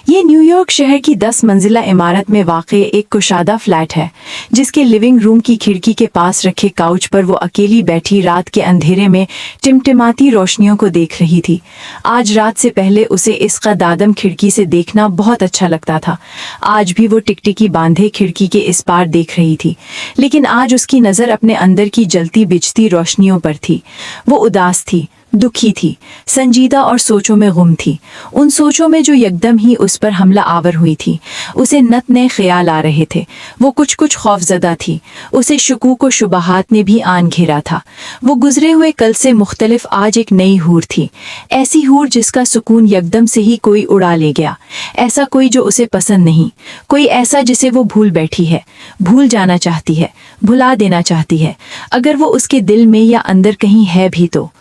ये न्यूयॉर्क शहर की 10 मंजिला इमारत में वाक़ एक कुशादा फ्लैट है, जिसके लिविंग रूम की खिड़की के पास रखे काउच पर वो अकेली बैठी रात के अंधेरे में टिमटिमाती रोशनियों को देख रही थी। आज रात से पहले उसे इस कदादम खिड़की से देखना बहुत अच्छा लगता था। आज भी वो टिकटिकी बांधे खिड़की के इस पार देख रही थी, लेकिन आज उसकी नज़र अपने अंदर की जलती बिजती रोशनियों पर थी। वो उदास थी, दुखी थी, संजीदा और सोचों में गुम थी। उन सोचों में जो यकदम ही उस पर हमला आवर हुई थी। उसे नत नए ख्याल आ रहे थे। वो कुछ खौफजदा थी। उसे शुकूक व शुबहात ने भी आन घेरा था। वो गुजरे हुए कल से मुख्तलिफ आज एक नई हूर थी, ऐसी हूर जिसका सुकून यकदम से ही कोई उड़ा ले गया। ऐसा कोई जो उसे पसंद नहीं, कोई ऐसा जिसे वो भूल बैठी है, भूल जाना चाहती है, भुला देना चाहती है, अगर वो उसके दिल में या अंदर कहीं है भी तो।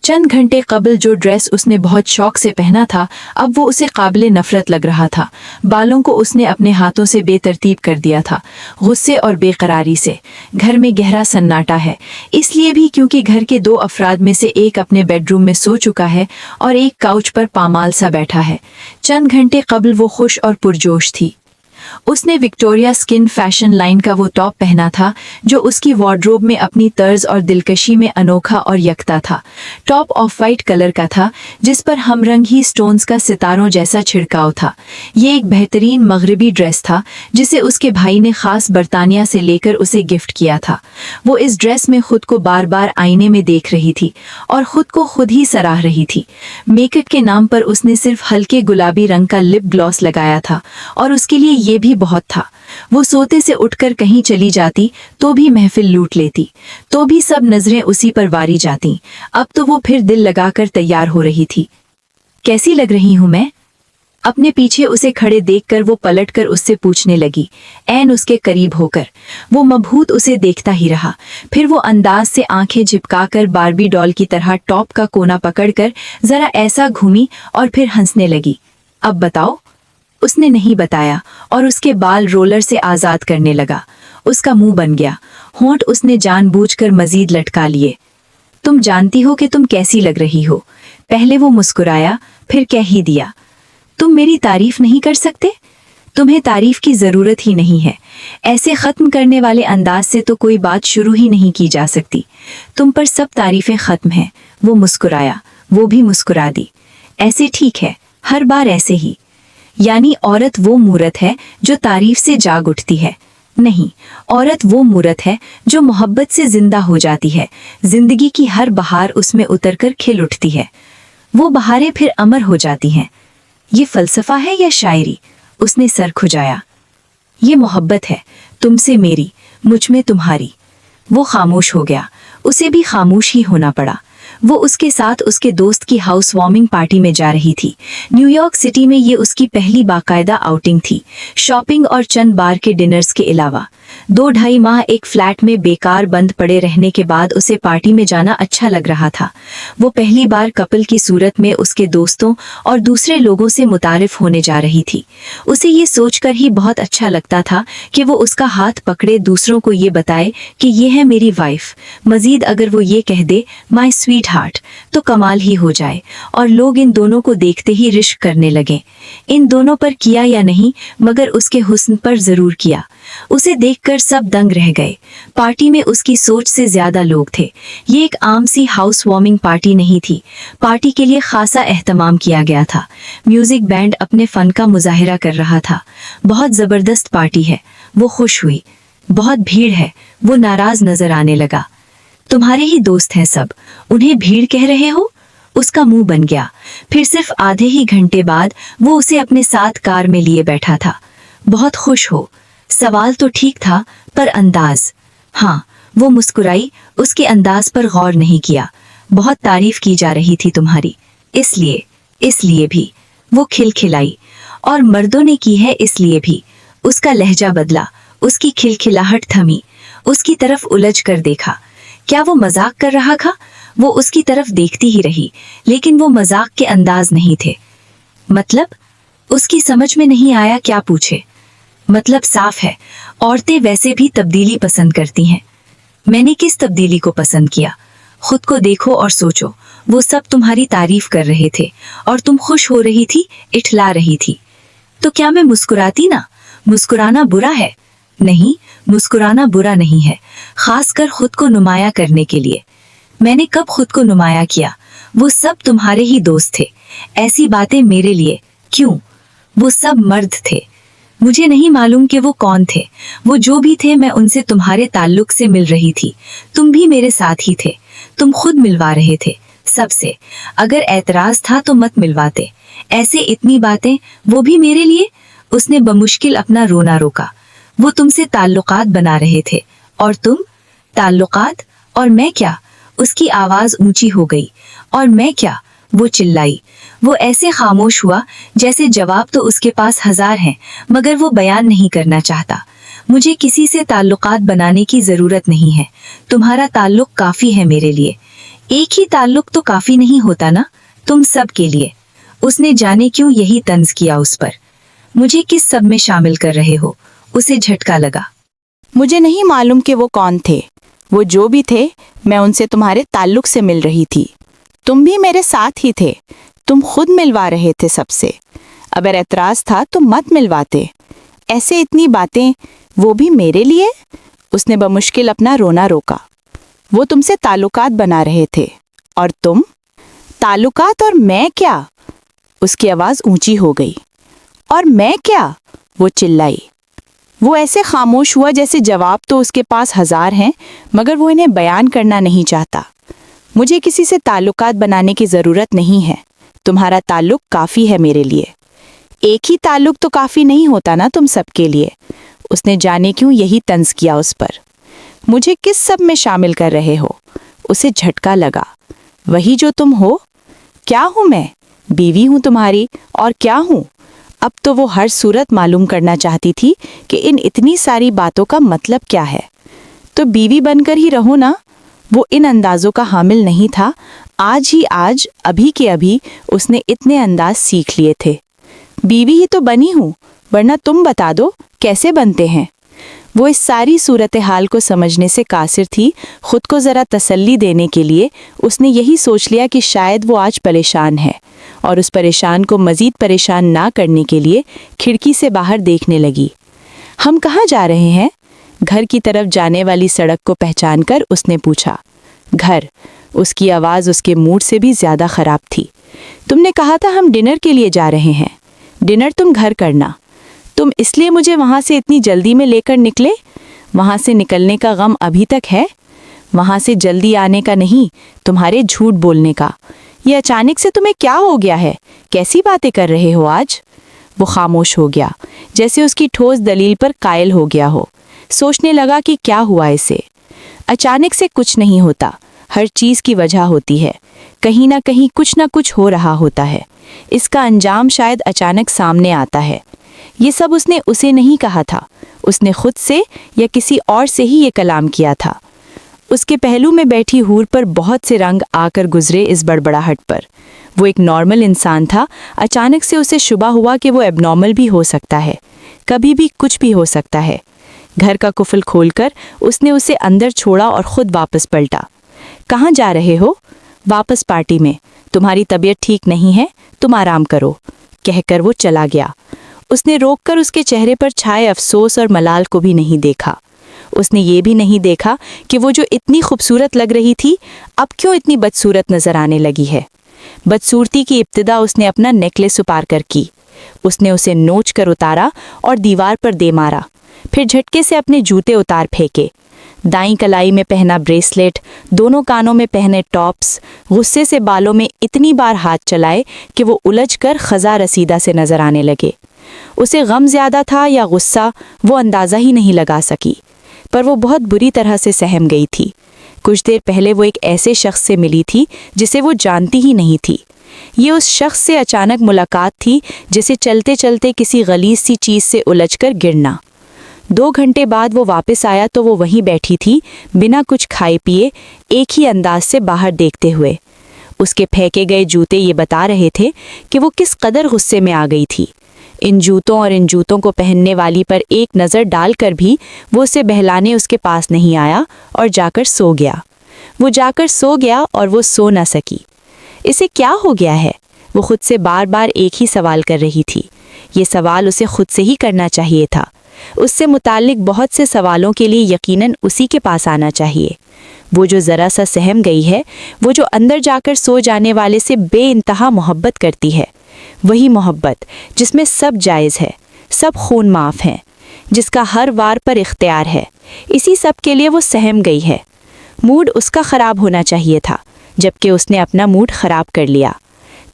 चंद घंटे कबल जो ड्रेस उसने बहुत शौक से पहना था, अब वो उसे काबिले नफरत लग रहा था। बालों को उसने अपने हाथों से बेतरतीब कर दिया था, गुस्से और बेकरारी से। घर में गहरा सन्नाटा है, इसलिए भी क्योंकि घर के 2 अफराद में से एक अपने बेडरूम में सो चुका है और एक काउच पर पामाल सा बैठा है। चंद घंटे कबल वो खुश और पुरजोश थी। उसने विक्टोरिया स्किन फैशन लाइन का वो टॉप पहना था, जो उसकी वार्डरोब में अपनी तर्ज और दिलकशी में अनोखा और यकता था। टॉप ऑफ वाइट कलर का था, जिस पर हमरंगी स्टोन्स का सितारों जैसा छिड़काव था। ये एक बेहतरीन मगरबी ड्रेस था, जिसे उसके भाई ने खास बर्तानिया से लेकर उसे गिफ्ट किया था। वो इस ड्रेस में खुद को बार बार आईने में देख रही थी और खुद को खुद ही सराह रही थी। मेकअप के नाम पर उसने सिर्फ हल्के गुलाबी रंग का लिप ग्लॉस लगाया था, और उसके लिए ये भी बहुत था। वो सोते से उठकर कहीं चली जाती तो भी महफिल लूट लेती, तो भी सब नजरें उसी पर वारी जाती। अब तो वो फिर दिल लगाकर तैयार हो रही थी। कैसी लग रही हूं मैं? अपने पीछे उसे खड़े देखकर वो पलटकर उससे पूछने लगी, ऐन उसके करीब होकर। वो मबहूत उसे देखता ही रहा। फिर वो अंदाज से आंखें झिपकाकर बारबी डॉल की तरह टॉप का कोना पकड़कर जरा ऐसा घूमी और फिर हंसने लगी। अब बताओ। उसने नहीं बताया और उसके बाल रोलर से आजाद करने लगा। उसका मुंह बन गया, होंठ उसने जानबूझकर मजीद लटका लिए। तुम जानती हो कि तुम कैसी लग रही हो। पहले वो मुस्कुराया, फिर कह ही दिया। तुम मेरी तारीफ नहीं कर सकते? तुम्हें तारीफ की जरूरत ही नहीं है। ऐसे खत्म करने वाले अंदाज से तो कोई बात शुरू ही नहीं की जा सकती। तुम पर सब तारीफें खत्म हैं। वो मुस्कुराया, वो भी मुस्कुरा दी। ऐसे ठीक है, हर बार ऐसे ही। यानी औरत वो मूरत है जो तारीफ से जाग उठती है? नहीं, औरत वो मूरत है जो मोहब्बत से जिंदा हो जाती है। जिंदगी की हर बहार उसमें उतरकर खिल उठती है। वो बहारें फिर अमर हो जाती हैं। ये फलसफा है या शायरी? उसने सर खुजाया। ये मोहब्बत है, तुमसे मेरी, मुझ में तुम्हारी। वो खामोश हो गया। उसे भी खामोश ही होना पड़ा। वो उसके साथ उसके दोस्त की हाउस वार्मिंग पार्टी में जा रही थी। न्यूयॉर्क सिटी में ये उसकी पहली बाकायदा आउटिंग थी, शॉपिंग और चंद बार के डिनर्स के अलावा। 2-2.5 माह एक फ्लैट में बेकार बंद पड़े रहने के बाद उसे पार्टी में जाना अच्छा लग रहा था। वो पहली बार कपल की सूरत में उसके दोस्तों और दूसरे लोगों से मुतारिफ होने जा रही थी। उसे ये सोचकर ही बहुत अच्छा लगता था कि वो उसका हाथ पकड़े दूसरों को ये बताए कि ये है मेरी वाइफ। मजीद अगर वो ये कह दे माय स्वीट हार्ट, तो कमाल ही हो जाए और लोग इन दोनों को देखते ही रिश्क करने लगे। इन दोनों पर किया या नहीं, मगर उसके हुस्न पर जरूर किया। उसे देखकर सब दंग रह गए। पार्टी में उसकी सोच से ज्यादा लोग थे। ये एक आम सी हाउस वार्मिंग पार्टी नहीं थी। पार्टी के लिए खासा एहतमाम किया गया था। म्यूजिक बैंड अपने फन का मुजाहिरा कर रहा था। बहुत जबरदस्त पार्टी है। वो खुश हुई। बहुत भीड़ है। वो नाराज नजर आने लगा। तुम्हारे ही दोस्त हैं सब, उन्हें भीड़ कह रहे हो? उसका मुंह बन गया। फिर सिर्फ आधे ही घंटे बाद वो उसे अपने साथ कार में लिए बैठा था। बहुत खुश हो? सवाल तो ठीक था, पर अंदाज। हाँ, वो मुस्कुराई। उसके अंदाज पर गौर नहीं किया। बहुत तारीफ की जा रही थी तुम्हारी, इसलिए भी। वो खिलखिलाई। और मर्दों ने की है इसलिए भी। उसका लहजा बदला। उसकी खिलखिलाहट थमी। उसकी तरफ उलझ कर देखा। क्या वो मजाक कर रहा था? वो उसकी तरफ देखती ही रही, लेकिन वो मजाक के अंदाज नहीं थे। मतलब? उसकी समझ में नहीं आया क्या पूछे। मतलब साफ है, औरतें वैसे भी तब्दीली पसंद करती हैं। मैंने किस तब्दीली को पसंद किया? खुद को देखो और सोचो। वो सब तुम्हारी तारीफ कर रहे थे और तुम खुश हो रही थी, इठला रही थी। तो क्या मैं मुस्कुराती ना? मुस्कुराना बुरा है? नहीं, मुस्कुराना बुरा नहीं है, खासकर खुद को नुमाया करने के लिए। मैंने कब खुद को नुमाया किया? वो सब तुम्हारे ही दोस्त थे। ऐसी बातें मेरे लिए क्यों? वो सब मर्द थे। मुझे नहीं मालूम कि वो कौन थे। वो जो भी थे, मैं उनसे तुम्हारे ताल्लुक से मिल रही थी। तुम भी मेरे साथ ही थे। तुम खुद मिलवा रहे थे सबसे। अगर ऐतराज था तो मत मिलवाते। ऐसे इतनी बातें, वो भी मेरे लिए। उसने बमुश्किल अपना रोना रोका। वो तुमसे ताल्लुकात बना रहे थे और तुम? ताल्लुकात? और मैं क्या? उसकी आवाज ऊंची हो गई। और मैं क्या? वो चिल्लाई। वो ऐसे खामोश हुआ जैसे जवाब तो उसके पास हजार हैं, मगर वो बयान नहीं करना चाहता। मुझे किसी से ताल्लुकात बनाने की जरूरत नहीं है। तुम्हारा ताल्लुक काफी है मेरे लिए। एक ही ताल्लुक तो काफी नहीं होता ना, तुम सब के लिए। उसने जाने क्यों यही तंज किया उस पर। मुझे किस सब में शामिल कर रहे हो? उसे झटका लगा। मुझे नहीं मालूम कि वो कौन थे। वो जो भी थे, मैं उनसे तुम्हारे ताल्लुक से मिल रही थी। तुम भी मेरे साथ ही थे। तुम खुद मिलवा रहे थे सबसे। अगर ऐतराज था तो मत मिलवाते। ऐसे इतनी बातें, वो भी मेरे लिए? उसने बमुश्किल अपना रोना रोका। वो तुमसे ताल्लुकात बना रहे थे और तुम? ताल्लुकात और मैं क्या? उसकी आवाज ऊंची हो गई। और मैं क्या? वो चिल्लाई। वो ऐसे खामोश हुआ जैसे जवाब तो उसके पास हजार हैं, मगर वो इन्हें बयान करना नहीं चाहता। मुझे किसी से ताल्लुकात बनाने की जरूरत नहीं है। तुम्हारा ताल्लुक काफी है मेरे लिए। एक ही ताल्लुक तो काफी नहीं होता ना तुम सबके लिए। उसने जाने क्यों यही तंज किया उस पर। मुझे किस सब में शामिल कर रहे हो? उसे झटका लगा। वही जो तुम हो। क्या हूं मैं? बीवी हूं तुम्हारी, और क्या हूं? अब तो वो हर सूरत मालूम करना चाहती थी कि इन इतनी सारी बातों का मतलब क्या है। तो बीवी बनकर ही रहो ना। वो इन अंदाजों का हामिल नहीं था। आज ही आज, अभी के अभी उसने इतने अंदाज सीख लिए थे। बीवी ही तो बनी हूं, वरना तुम बता दो कैसे बनते हैं। वो इस सारी सूरत हाल को समझने से कासिर थी। खुद को जरा तसल्ली देने के लिए उसने यही सोच लिया कि शायद वो आज परेशान है, और उस परेशान को मजीद परेशान ना करने के लिए खिड़की से बाहर देखने लगी। हम कहाँ जा रहे हैं? घर की तरफ जाने वाली सड़क को पहचानकर उसने पूछा। घर? उसकी आवाज़ उसके मूड से भी ज़्यादा ख़राब थी। तुमने कहा था हम डिनर के लिए जा रहे हैं। डिनर तुम घर करना। तुम इसलिए मुझे वहाँ से इतनी जल्दी में लेकर निकले? वहाँ से निकलने का गम अभी तक है? वहाँ से जल्दी आने का नहीं, तुम्हारे झूठ बोलने का। ये अचानक से तुम्हें क्या हो गया है? कैसी बातें कर रहे हो आज? वो खामोश हो गया, जैसे उसकी ठोस दलील पर कायल हो गया हो। सोचने लगा कि क्या हुआ इसे। अचानक से कुछ नहीं होता, हर चीज़ की वजह होती है। कहीं ना कहीं कुछ ना कुछ हो रहा होता है। इसका अंजाम शायद अचानक सामने आता है। ये सब उसने उसे नहीं कहा था, उसने खुद से या किसी और से ही ये कलाम किया था। उसके पहलू में बैठी हूर पर बहुत से रंग आकर गुजरे इस बड़बड़ाहट पर। वो एक नॉर्मल इंसान था, अचानक से उसे शुबा हुआ कि वो एबनॉर्मल भी हो सकता है, कभी भी कुछ भी हो सकता है। घर का कुफल खोलकर उसने उसे अंदर छोड़ा और खुद वापस पलटा। कहाँ जा रहे हो? वापस पार्टी में। तुम्हारी तबीयत ठीक नहीं है, तुम आराम करो, कहकर वो चला गया। उसने रोककर उसके चेहरे पर छाए अफसोस और मलाल को भी नहीं देखा। उसने ये भी नहीं देखा कि वो जो इतनी खूबसूरत लग रही थी, अब क्यों इतनी बदसूरत नजर आने लगी है। बदसूरती की इब्तिदा उसने अपना नेकलेस उतार कर की। उसने उसे नोच कर उतारा और दीवार पर दे मारा। फिर झटके से अपने जूते उतार फेंके। दाईं कलाई में पहना ब्रेसलेट, दोनों कानों में पहने टॉप्स, गुस्से से बालों में इतनी बार हाथ चलाए कि वो उलझकर खजा रसीदा से नजर आने लगे। उसे गम ज्यादा था या गुस्सा, वो अंदाज़ा ही नहीं लगा सकी, पर वो बहुत बुरी तरह से सहम गई थी। कुछ देर पहले वो एक ऐसे शख्स से मिली थी जिसे वो जानती ही नहीं थी। ये उस शख्स से अचानक मुलाकात थी, जैसे चलते चलते किसी गलीज सी चीज़ से उलझकर गिरना। 2 घंटे बाद वो वापस आया तो वो वहीं बैठी थी, बिना कुछ खाए पिए, एक ही अंदाज से बाहर देखते हुए। उसके फेंके गए जूते ये बता रहे थे कि वो किस कदर गुस्से में आ गई थी। इन जूतों और इन जूतों को पहनने वाली पर एक नज़र डालकर भी वो उसे बहलाने उसके पास नहीं आया और जाकर सो गया। वो जाकर सो गया और वो सो न सकी। इसे क्या हो गया है? वो खुद से बार बार एक ही सवाल कर रही थी। یہ سوال اسے خود سے ہی کرنا چاہیے تھا۔ اس سے متعلق بہت سے سوالوں کے لیے یقیناً اسی کے پاس آنا چاہیے۔ وہ جو ذرا سا سہم گئی ہے، وہ جو اندر جا کر سو جانے والے سے بے انتہا محبت کرتی ہے، وہی محبت جس میں سب جائز ہے، سب خون معاف ہیں، جس کا ہر وار پر اختیار ہے، اسی سب کے لیے وہ سہم گئی ہے۔ موڈ اس کا خراب ہونا چاہیے تھا، جبکہ اس نے اپنا موڈ خراب کر لیا۔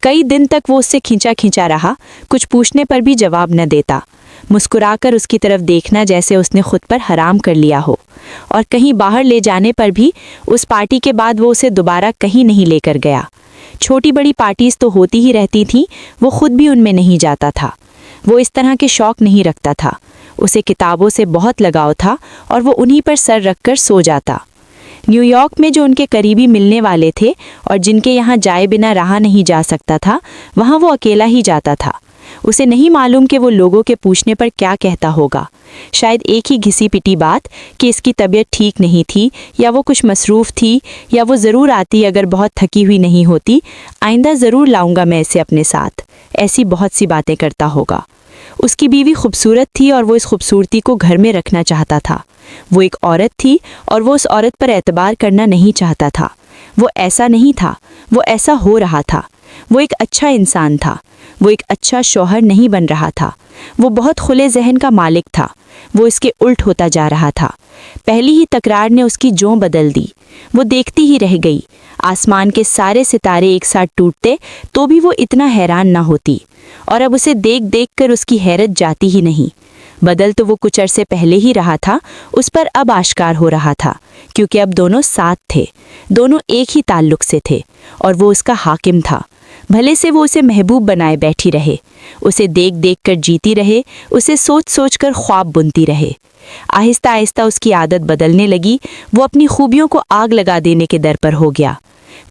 کئی دن تک وہ اس سے کھینچا رہا، کچھ پوچھنے پر بھی جواب نہ دیتا، مسکرا کر اس کی طرف دیکھنا جیسے اس نے خود پر حرام کر لیا ہو، اور کہیں باہر لے جانے پر بھی اس پارٹی کے بعد وہ اسے دوبارہ کہیں نہیں لے کر گیا۔ چھوٹی بڑی پارٹیز تو ہوتی ہی رہتی تھیں، وہ خود بھی ان میں نہیں جاتا تھا۔ وہ اس طرح کے شوق نہیں رکھتا تھا۔ اسے کتابوں سے بہت لگاؤ تھا اور وہ انہی پر سر رکھ کر سو جاتا۔ نیو یارک میں جو ان کے قریبی ملنے والے تھے اور جن کے یہاں جائے بنا رہا نہیں جا سکتا تھا، وہاں وہ اکیلا ہی جاتا تھا۔ اسے نہیں معلوم کہ وہ لوگوں کے پوچھنے پر کیا کہتا ہوگا۔ شاید ایک ہی گھسی پٹی بات کہ اس کی طبیعت ٹھیک نہیں تھی، یا وہ کچھ مصروف تھی، یا وہ ضرور آتی اگر بہت تھکی ہوئی نہیں ہوتی، آئندہ ضرور لاؤں گا میں اسے اپنے ساتھ، ایسی بہت سی باتیں کرتا ہوگا۔ اس کی بیوی خوبصورت تھی اور وہ اس خوبصورتی کو گھر میں رکھنا چاہتا تھا۔ وہ ایک عورت تھی اور وہ اس عورت پر اعتبار کرنا نہیں چاہتا تھا۔ وہ ایسا نہیں تھا، وہ ایسا ہو رہا تھا۔ وہ ایک اچھا انسان تھا، وہ ایک اچھا شوہر نہیں بن رہا تھا۔ وہ بہت کھلے ذہن کا مالک تھا، وہ اس کے الٹ ہوتا جا رہا تھا۔ پہلی ہی تکرار نے اس کی جوں بدل دی۔ وہ دیکھتی ہی رہ گئی۔ آسمان کے سارے ستارے ایک ساتھ ٹوٹتے تو بھی وہ اتنا حیران نہ ہوتی، اور اب اسے دیکھ دیکھ کر اس کی حیرت جاتی ہی نہیں۔ بدل تو وہ کچھ عرصے پہلے ہی رہا تھا، اس پر اب آشکار ہو رہا تھا، کیونکہ اب دونوں ساتھ تھے، دونوں ایک ہی تعلق سے تھے، اور وہ اس کا حاکم تھا۔ بھلے سے وہ اسے محبوب بنائے بیٹھی رہے، اسے دیکھ دیکھ کر جیتی رہے، اسے سوچ سوچ کر خواب بنتی رہے۔ آہستہ آہستہ اس کی عادت بدلنے لگی، وہ اپنی خوبیوں کو آگ لگا دینے کے در پر ہو گیا۔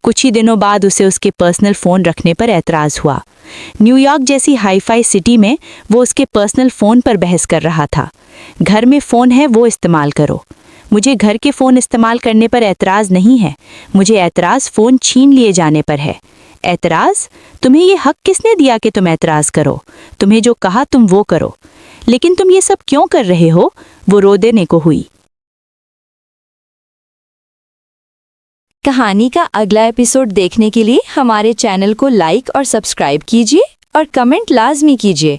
کچھ ہی دنوں بعد اسے اس کے پرسنل فون رکھنے پر اعتراض ہوا۔ نیو یارک جیسی ہائی فائی سٹی میں وہ اس کے پرسنل فون پر بحث کر رہا تھا۔ گھر میں فون ہے، وہ استعمال کرو۔ مجھے گھر کے فون استعمال کرنے پر اعتراض نہیں ہے، مجھے اعتراض فون چھین لیے جانے پر ہے۔ اعتراض؟ تمہیں یہ حق کس نے دیا کہ تم اعتراض کرو؟ تمہیں جو کہا تم وہ کرو۔ لیکن تم یہ سب کیوں کر رہے ہو؟ وہ رو دینے کو ہوئی۔ کہانی کا اگلا ایپیسوڈ دیکھنے کے لیے ہمارے چینل کو لائک اور سبسکرائب کیجیے اور کمنٹ لازمی کیجیے۔